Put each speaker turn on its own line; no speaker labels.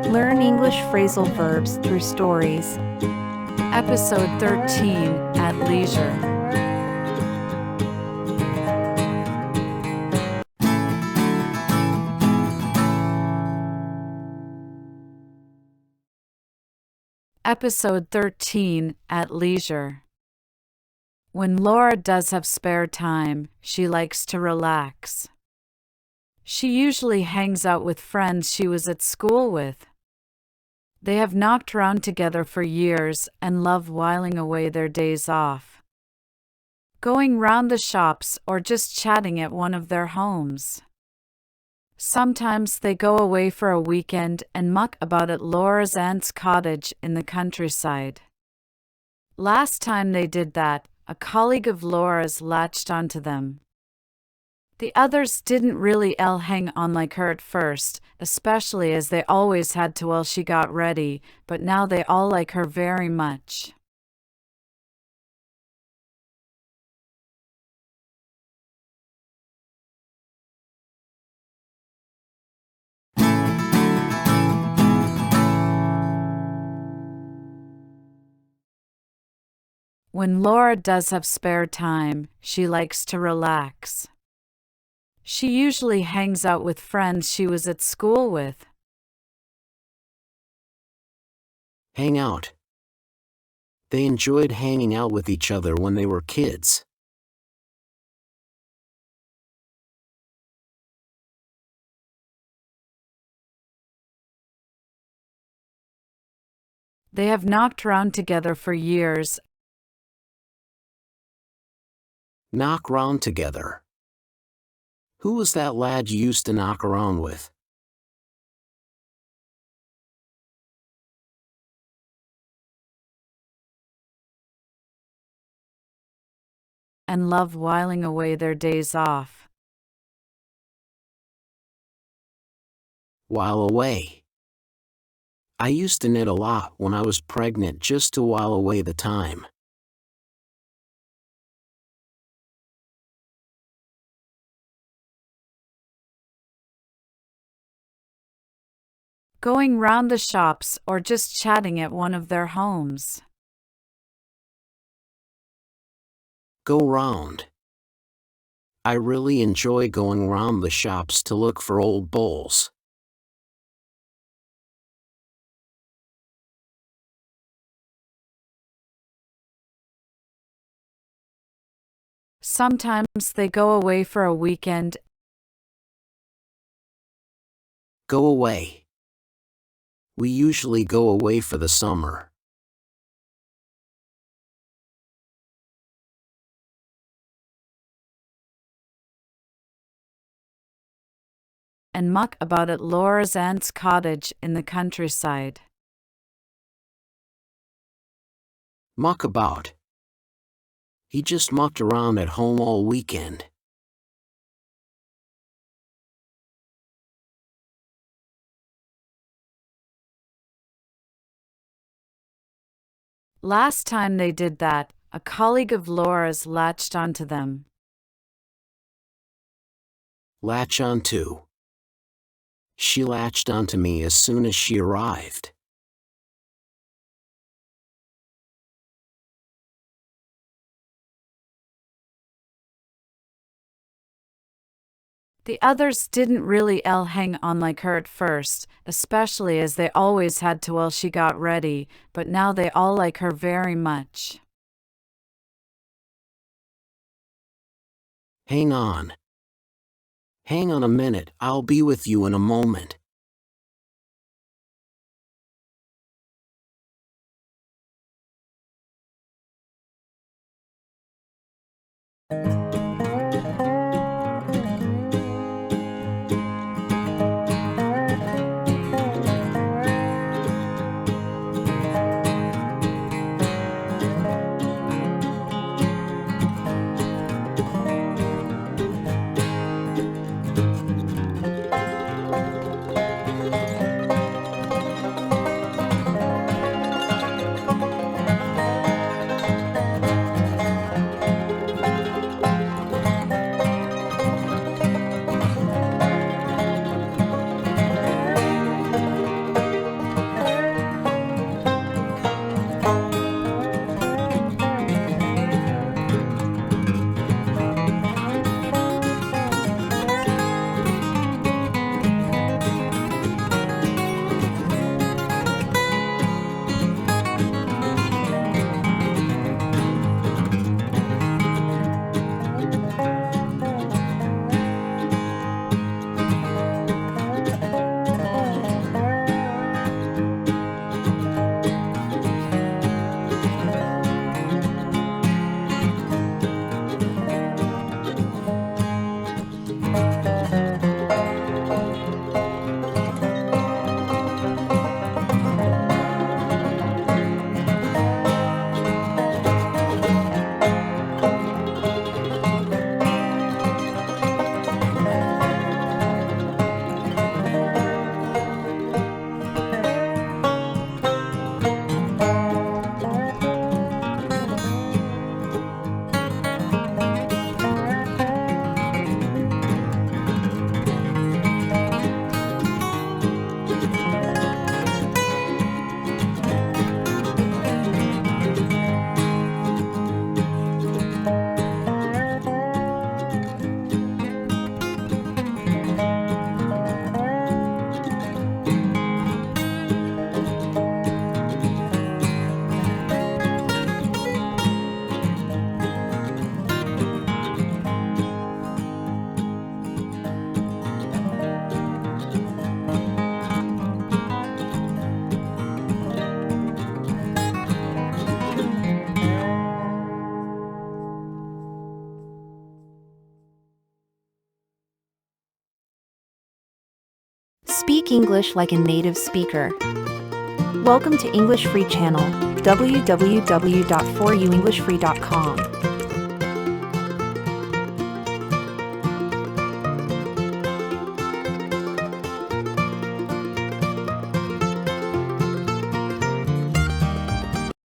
Learn English phrasal verbs through stories.
Episode 13, At Leisure. Episode 13, At Leisure. When Laura does have spare time, she likes to relax. She usually hangs out with friends she was at school with. They have knocked around together for years and love whiling away their days off, going round the shops or just chatting at one of their homes. Sometimes they go away for a weekend and muck about at Laura's aunt's cottage in the countryside. Last time they did that, a colleague of Laura's latched onto them. The others didn't really hang on like her at first, especially as they always had to while she got ready, but now they all like her very much. When Laura does have spare time, she likes to relax. She usually hangs out with friends she was at school with.
Hang out. They enjoyed hanging out with each other when they were kids.
They have knocked around together for years.
Knock round together. Who was that lad you used to knock around with?
And love whiling away their days off.
While away. I used to knit a lot when I was pregnant just to while away the time.
Going round the shops or just chatting at one of their homes.
Go round. I really enjoy going round the shops to look for old bowls.
Sometimes they go away for a weekend.
Go away. We usually go away for the summer.
And muck about at Laura's aunt's cottage in the countryside.
Muck about. He just mucked around at home all weekend.
Last time they did that, a colleague of Laura's latched onto them.
Latch onto. She latched onto me as soon as she arrived.
The others didn't really hang on like her at first, especially as they always had to while she got ready, but now they all like her very much.
Hang on. Hang on a minute, I'll be with you in a moment.
Speak English like a native speaker. Welcome to English Free Channel, www.foryouenglishfree.com.